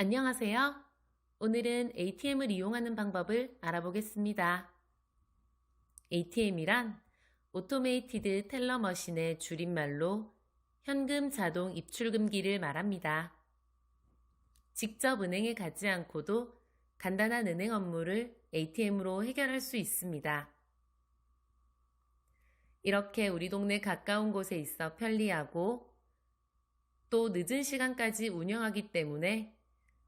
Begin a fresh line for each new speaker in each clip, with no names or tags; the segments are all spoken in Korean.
안녕하세요. 오늘은 ATM을 이용하는 방법을 알아보겠습니다. ATM이란 오토메이티드 텔러 머신의 줄임말로 현금 자동 입출금기를 말합니다. 직접 은행에 가지 않고도 간단한 은행 업무를 ATM으로 해결할 수 있습니다. 이렇게 우리 동네 가까운 곳에 있어 편리하고 또 늦은 시간까지 운영하기 때문에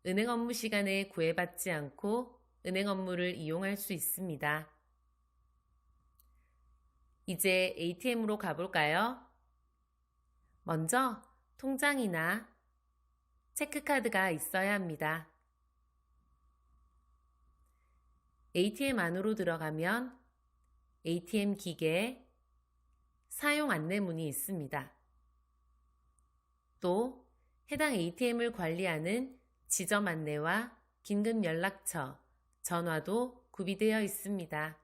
은행 업무 시간에 구애받지 않고 은행 업무를 이용할 수 있습니다. 이제 ATM으로 가볼까요? 먼저 통장이나 체크카드가 있어야 합니다. ATM 안으로 들어가면 ATM 기계에 사용 안내문이 있습니다. 또 해당 ATM을 관리하는 지점 안내와 긴급 연락처, 전화도 구비되어 있습니다.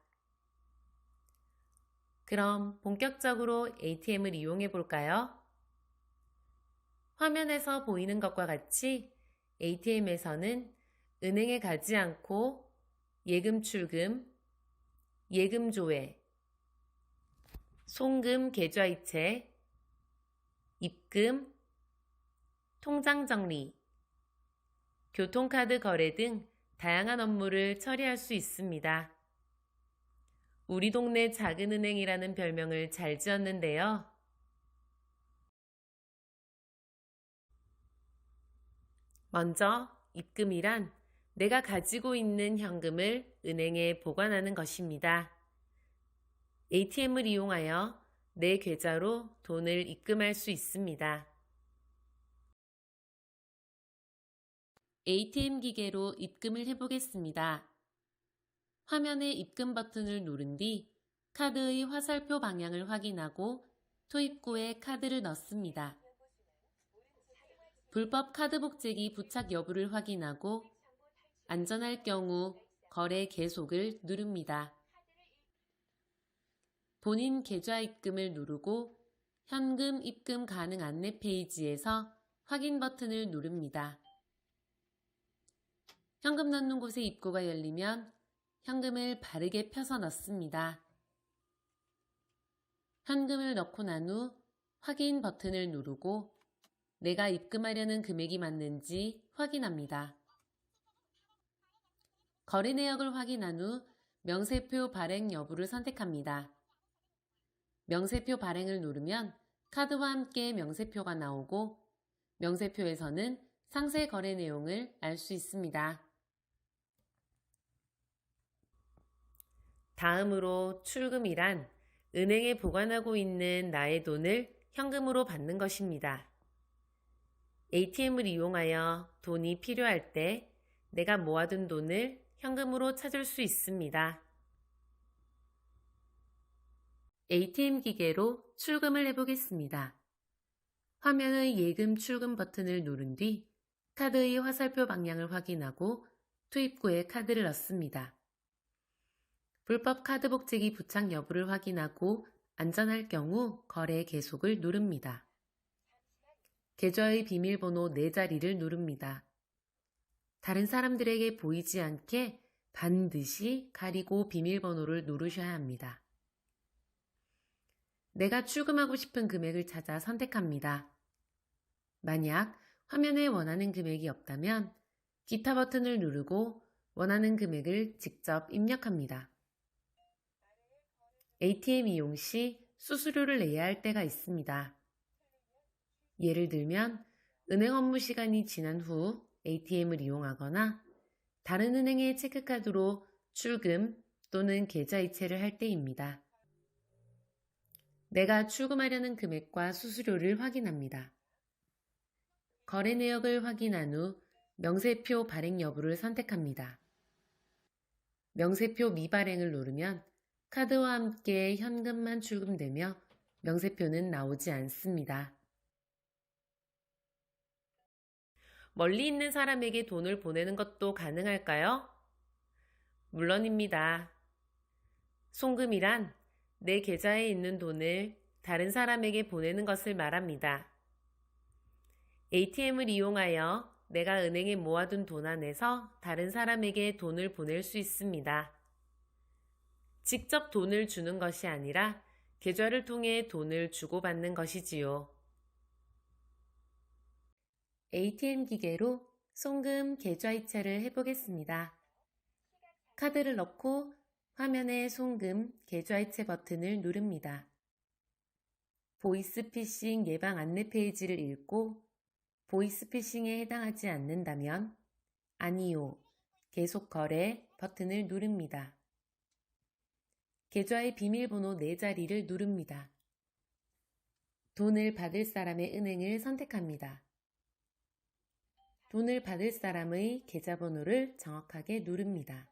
그럼 본격적으로 ATM을 이용해 볼까요? 화면에서 보이는 것과 같이 ATM에서는 은행에 가지 않고 예금 출금, 예금 조회, 송금 계좌이체, 입금, 통장 정리, 교통카드 거래 등 다양한 업무를 처리할 수 있습니다. 우리 동네 작은 은행이라는 별명을 잘 지었는데요. 먼저 입금이란 내가 가지고 있는 현금을 은행에 보관하는 것입니다. ATM을 이용하여 내 계좌로 돈을 입금할 수 있습니다. ATM 기계로 입금을 해보겠습니다. 화면의 입금 버튼을 누른 뒤 카드의 화살표 방향을 확인하고 투입구에 카드를 넣습니다. 불법 카드 복제기 부착 여부를 확인하고 안전할 경우 거래 계속을 누릅니다. 본인 계좌 입금을 누르고 현금 입금 가능 안내 페이지에서 확인 버튼을 누릅니다. 현금 넣는 곳에 입구가 열리면 현금을 바르게 펴서 넣습니다. 현금을 넣고 난 후 확인 버튼을 누르고 내가 입금하려는 금액이 맞는지 확인합니다. 거래 내역을 확인한 후 명세표 발행 여부를 선택합니다. 명세표 발행을 누르면 카드와 함께 명세표가 나오고 명세표에서는 상세 거래 내용을 알 수 있습니다. 다음으로 출금이란 은행에 보관하고 있는 나의 돈을 현금으로 받는 것입니다. ATM을 이용하여 돈이 필요할 때 내가 모아둔 돈을 현금으로 찾을 수 있습니다. ATM 기계로 출금을 해보겠습니다. 화면의 예금 출금 버튼을 누른 뒤 카드의 화살표 방향을 확인하고 투입구에 카드를 넣습니다. 불법 카드 복제기 부착 여부를 확인하고 안전할 경우 거래 계속을 누릅니다. 계좌의 비밀번호 4자리를 누릅니다. 다른 사람들에게 보이지 않게 반드시 가리고 비밀번호를 누르셔야 합니다. 내가 출금하고 싶은 금액을 찾아 선택합니다. 만약 화면에 원하는 금액이 없다면 기타 버튼을 누르고 원하는 금액을 직접 입력합니다. ATM 이용 시 수수료를 내야 할 때가 있습니다. 예를 들면 은행 업무 시간이 지난 후 ATM을 이용하거나 다른 은행의 체크카드로 출금 또는 계좌이체를 할 때입니다. 내가 출금하려는 금액과 수수료를 확인합니다. 거래 내역을 확인한 후 명세표 발행 여부를 선택합니다. 명세표 미발행을 누르면 카드와 함께 현금만 출금되며 명세표는 나오지 않습니다. 멀리 있는 사람에게 돈을 보내는 것도 가능할까요? 물론입니다. 송금이란 내 계좌에 있는 돈을 다른 사람에게 보내는 것을 말합니다. ATM을 이용하여 내가 은행에 모아둔 돈 안에서 다른 사람에게 돈을 보낼 수 있습니다. 직접 돈을 주는 것이 아니라 계좌를 통해 돈을 주고받는 것이지요. ATM 기계로 송금 계좌이체를 해보겠습니다. 카드를 넣고 화면에 송금 계좌이체 버튼을 누릅니다. 보이스피싱 예방 안내 페이지를 읽고 보이스피싱에 해당하지 않는다면 아니요, 계속 거래 버튼을 누릅니다. 계좌의 비밀번호 4자리를 누릅니다. 돈을 받을 사람의 은행을 선택합니다. 돈을 받을 사람의 계좌번호를 정확하게 누릅니다.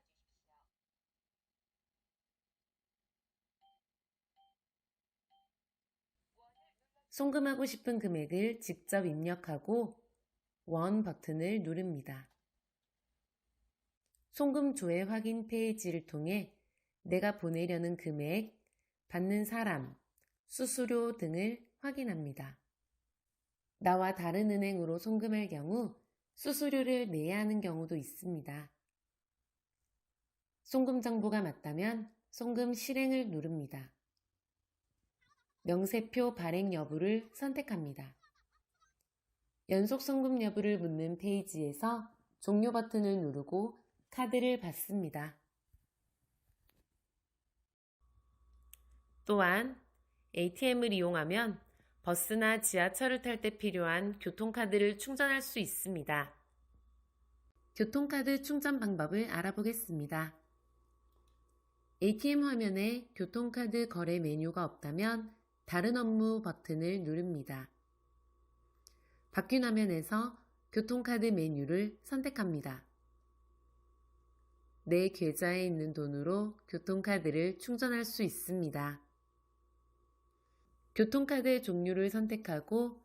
송금하고 싶은 금액을 직접 입력하고 원 버튼을 누릅니다. 송금 조회 확인 페이지를 통해 내가 보내려는 금액, 받는 사람, 수수료 등을 확인합니다. 나와 다른 은행으로 송금할 경우 수수료를 내야 하는 경우도 있습니다. 송금 정보가 맞다면 송금 실행을 누릅니다. 명세표 발행 여부를 선택합니다. 연속 송금 여부를 묻는 페이지에서 종료 버튼을 누르고 카드를 받습니다. 또한 ATM을 이용하면 버스나 지하철을 탈 때 필요한 교통카드를 충전할 수 있습니다. 교통카드 충전 방법을 알아보겠습니다. ATM 화면에 교통카드 거래 메뉴가 없다면 다른 업무 버튼을 누릅니다. 바뀐 화면에서 교통카드 메뉴를 선택합니다. 내 계좌에 있는 돈으로 교통카드를 충전할 수 있습니다. 교통카드의 종류를 선택하고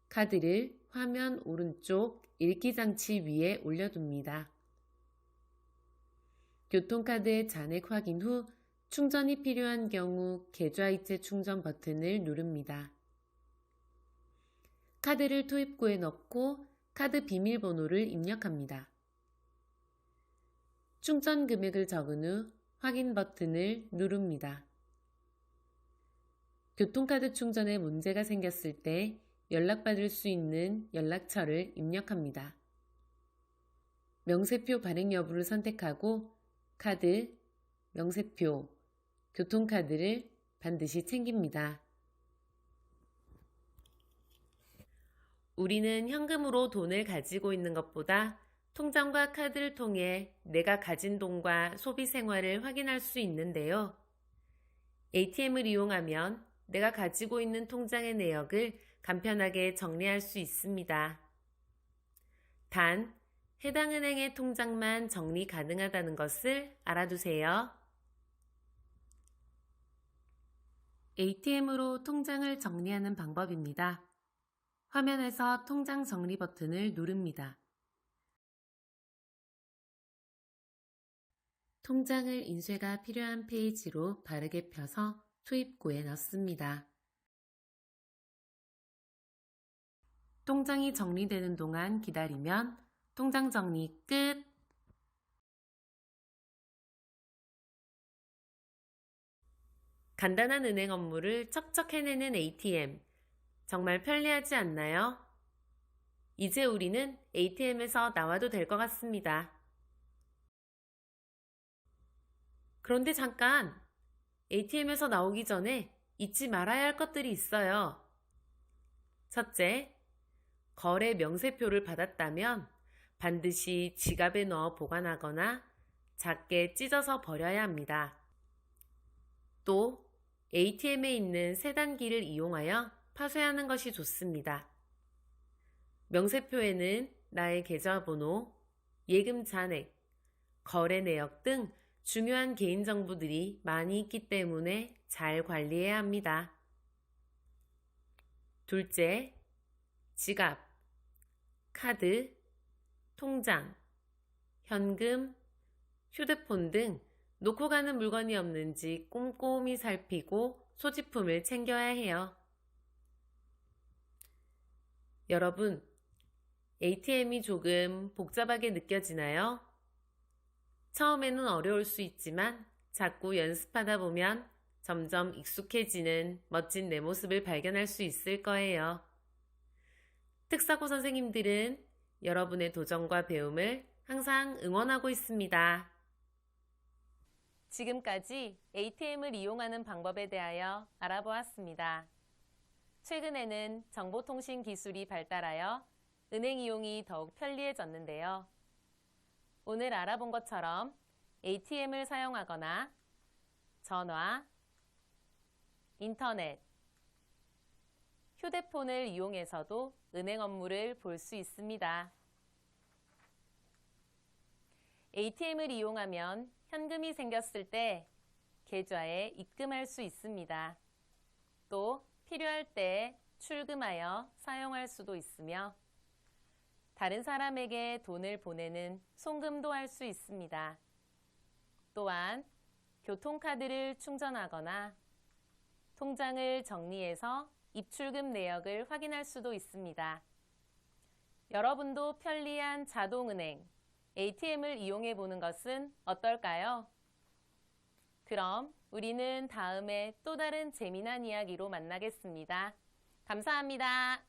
카드를 화면 오른쪽 읽기 장치 위에 올려둡니다. 교통카드의 잔액 확인 후 충전이 필요한 경우 계좌이체 충전 버튼을 누릅니다. 카드를 투입구에 넣고 카드 비밀번호를 입력합니다. 충전 금액을 적은 후 확인 버튼을 누릅니다. 교통카드 충전에 문제가 생겼을 때 연락받을 수 있는 연락처를 입력합니다. 명세표 발행 여부를 선택하고 카드, 명세표, 교통카드를 반드시 챙깁니다. 우리는 현금으로 돈을 가지고 있는 것보다 통장과 카드를 통해 내가 가진 돈과 소비 생활을 확인할 수 있는데요. ATM을 이용하면 내가 가지고 있는 통장의 내역을 간편하게 정리할 수 있습니다. 단, 해당 은행의 통장만 정리 가능하다는 것을 알아두세요. ATM으로 통장을 정리하는 방법입니다. 화면에서 통장 정리 버튼을 누릅니다. 통장을 인쇄가 필요한 페이지로 바르게 펴서 투입구에 넣습니다. 통장이 정리되는 동안 기다리면 통장 정리 끝! 간단한 은행 업무를 척척 해내는 ATM. 정말 편리하지 않나요? 이제 우리는 ATM에서 나와도 될 것 같습니다. 그런데 잠깐! ATM에서 나오기 전에 잊지 말아야 할 것들이 있어요. 첫째, 거래 명세표를 받았다면 반드시 지갑에 넣어 보관하거나 작게 찢어서 버려야 합니다. 또 ATM에 있는 세단기를 이용하여 파쇄하는 것이 좋습니다. 명세표에는 나의 계좌번호, 예금 잔액, 거래 내역 등 중요한 개인정보들이 많이 있기 때문에 잘 관리해야 합니다. 둘째, 지갑, 카드, 통장, 현금, 휴대폰 등 놓고 가는 물건이 없는지 꼼꼼히 살피고 소지품을 챙겨야 해요. 여러분, ATM이 조금 복잡하게 느껴지나요? 처음에는 어려울 수 있지만 자꾸 연습하다 보면 점점 익숙해지는 멋진 내 모습을 발견할 수 있을 거예요. 특사고 선생님들은 여러분의 도전과 배움을 항상 응원하고 있습니다. 지금까지 ATM을 이용하는 방법에 대하여 알아보았습니다. 최근에는 정보통신 기술이 발달하여 은행 이용이 더욱 편리해졌는데요. 오늘 알아본 것처럼 ATM을 사용하거나 전화, 인터넷, 휴대폰을 이용해서도 은행 업무를 볼 수 있습니다. ATM을 이용하면 현금이 생겼을 때 계좌에 입금할 수 있습니다. 또 필요할 때 출금하여 사용할 수도 있으며 다른 사람에게 돈을 보내는 송금도 할 수 있습니다. 또한 교통카드를 충전하거나 통장을 정리해서 입출금 내역을 확인할 수도 있습니다. 여러분도 편리한 자동은행, ATM을 이용해 보는 것은 어떨까요? 그럼 우리는 다음에 또 다른 재미난 이야기로 만나겠습니다. 감사합니다.